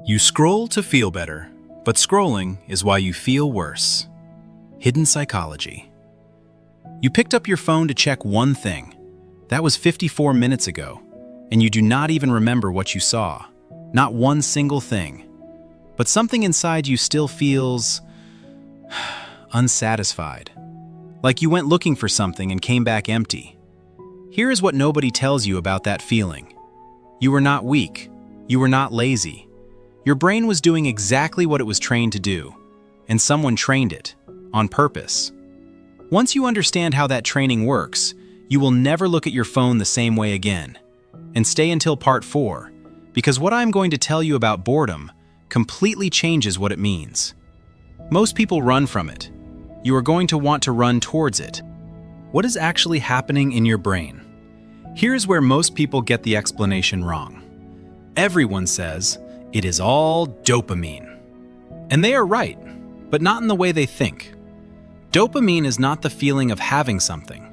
You scroll to feel better, but scrolling is why you feel worse. Hidden psychology. You picked up your phone to check one thing. That was 54 minutes ago, and you do not even remember what you saw. Not one single thing. But something inside you still feels unsatisfied. Like you went looking for something and came back empty. Here is what nobody tells you about that feeling. You were not weak. You were not lazy. Your brain was doing exactly what it was trained to do, and someone trained it, on purpose. Once you understand how that training works, you will never look at your phone the same way again. And stay until part 4, because what I'm going to tell you about boredom completely changes what it means. Most people run from it. You are going to want to run towards it. What is actually happening in your brain? Here's where most people get the explanation wrong. Everyone says, it is all dopamine. And they are right, but not in the way they think. Dopamine is not the feeling of having something.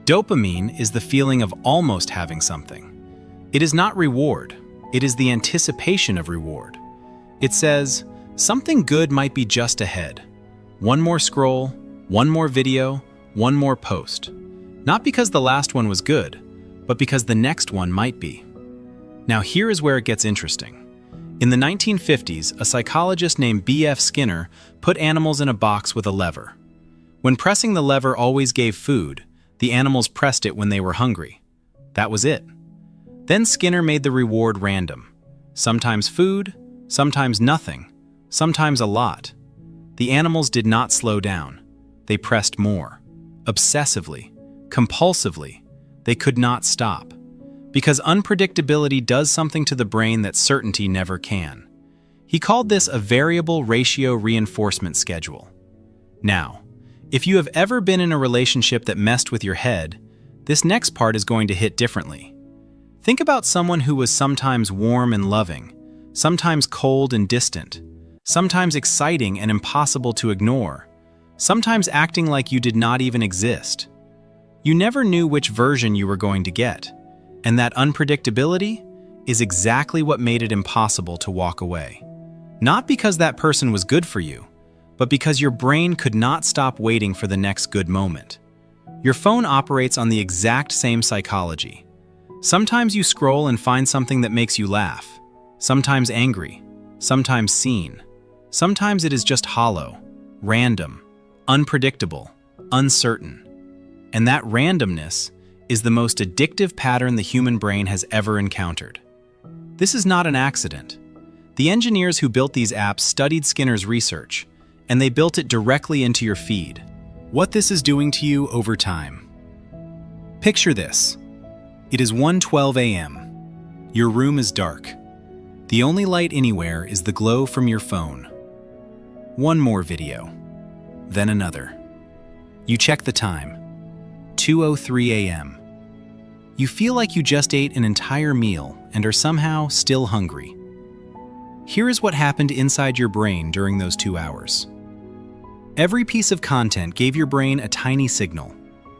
Dopamine is the feeling of almost having something. It is not reward. It is the anticipation of reward. It says, something good might be just ahead. One more scroll, one more video, one more post. Not because the last one was good, but because the next one might be. Now here is where it gets interesting. In the 1950s, a psychologist named B.F. Skinner put animals in a box with a lever. When pressing the lever always gave food, the animals pressed it when they were hungry. That was it. Then Skinner made the reward random. Sometimes food, sometimes nothing, sometimes a lot. The animals did not slow down. They pressed more. Obsessively, compulsively. They could not stop. Because unpredictability does something to the brain that certainty never can. He called this a variable ratio reinforcement schedule. Now, if you have ever been in a relationship that messed with your head, this next part is going to hit differently. Think about someone who was sometimes warm and loving, sometimes cold and distant, sometimes exciting and impossible to ignore, sometimes acting like you did not even exist. You never knew which version you were going to get, and that unpredictability is exactly what made it impossible to walk away. Not because that person was good for you, but because your brain could not stop waiting for the next good moment. Your phone operates on the exact same psychology. Sometimes you scroll and find something that makes you laugh, sometimes angry, sometimes seen. Sometimes it is just hollow, random, unpredictable, uncertain. And that randomness is the most addictive pattern the human brain has ever encountered. This is not an accident. The engineers who built these apps studied Skinner's research, and they built it directly into your feed. What this is doing to you over time. Picture this. It is 1:12 a.m. Your room is dark. The only light anywhere is the glow from your phone. One more video, then another. You check the time. 2:03 a.m. You feel like you just ate an entire meal and are somehow still hungry. Here is what happened inside your brain during those 2 hours. Every piece of content gave your brain a tiny signal.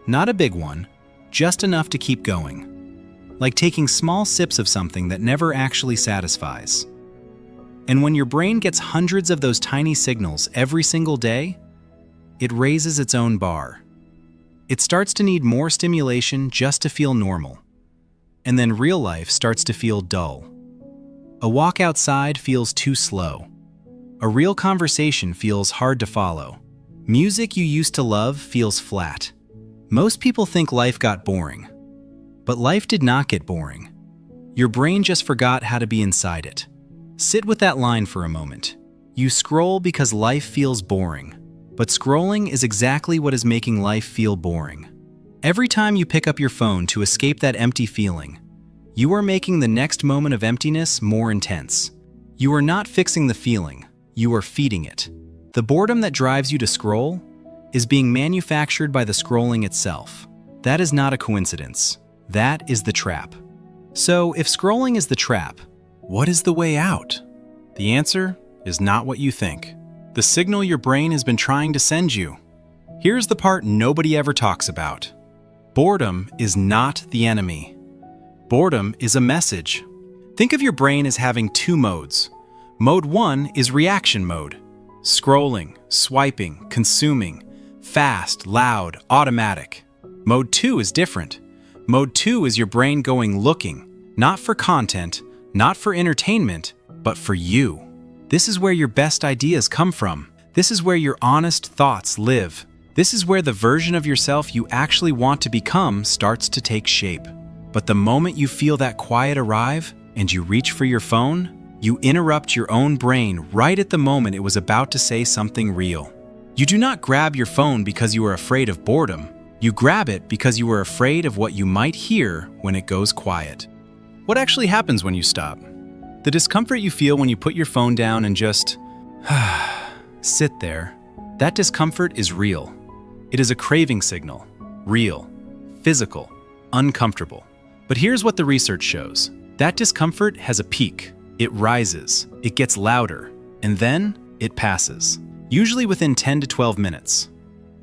Not a big one, just enough to keep going. Like taking small sips of something that never actually satisfies. And when your brain gets hundreds of those tiny signals every single day, it raises its own bar. It starts to need more stimulation just to feel normal. And then real life starts to feel dull. A walk outside feels too slow. A real conversation feels hard to follow. Music you used to love feels flat. Most people think life got boring. But life did not get boring. Your brain just forgot how to be inside it. Sit with that line for a moment. You scroll because life feels boring. But scrolling is exactly what is making life feel boring. Every time you pick up your phone to escape that empty feeling, you are making the next moment of emptiness more intense. You are not fixing the feeling, you are feeding it. The boredom that drives you to scroll is being manufactured by the scrolling itself. That is not a coincidence. That is the trap. So if scrolling is the trap, what is the way out? The answer is not what you think. The signal your brain has been trying to send you. Here's the part nobody ever talks about. Boredom is not the enemy. Boredom is a message. Think of your brain as having two modes. Mode 1 is reaction mode. Scrolling, swiping, consuming, fast, loud, automatic. Mode 2 is different. Mode 2 is your brain going looking, not for content, not for entertainment, but for you. This is where your best ideas come from. This is where your honest thoughts live. This is where the version of yourself you actually want to become starts to take shape. But the moment you feel that quiet arrive and you reach for your phone, you interrupt your own brain right at the moment it was about to say something real. You do not grab your phone because you are afraid of boredom. You grab it because you are afraid of what you might hear when it goes quiet. What actually happens when you stop? The discomfort you feel when you put your phone down and just sit there, that discomfort is real. It is a craving signal. Real, physical, uncomfortable. But here's what the research shows. That discomfort has a peak. It rises, it gets louder, and then it passes. Usually within 10 to 12 minutes.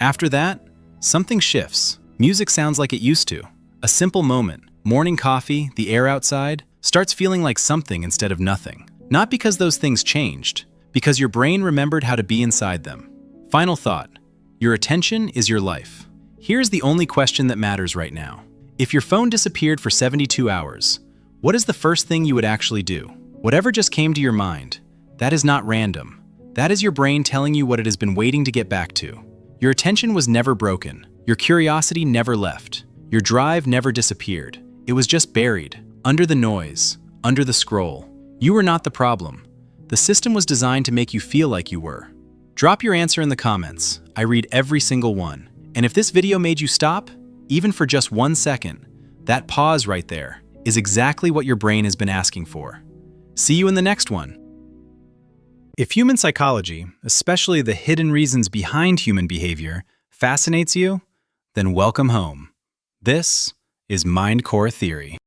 After that, something shifts. Music sounds like it used to. A simple moment, morning coffee, the air outside, starts feeling like something instead of nothing. Not because those things changed, because your brain remembered how to be inside them. Final thought. Your attention is your life. Here's the only question that matters right now. If your phone disappeared for 72 hours, what is the first thing you would actually do? Whatever just came to your mind, that is not random. That is your brain telling you what it has been waiting to get back to. Your attention was never broken. Your curiosity never left. Your drive never disappeared. It was just buried, under the noise, under the scroll. You were not the problem. The system was designed to make you feel like you were. Drop your answer in the comments. I read every single one. And if this video made you stop, even for just 1 second, that pause right there is exactly what your brain has been asking for. See you in the next one. If human psychology, especially the hidden reasons behind human behavior, fascinates you, then welcome home. This is Mindcore Theory.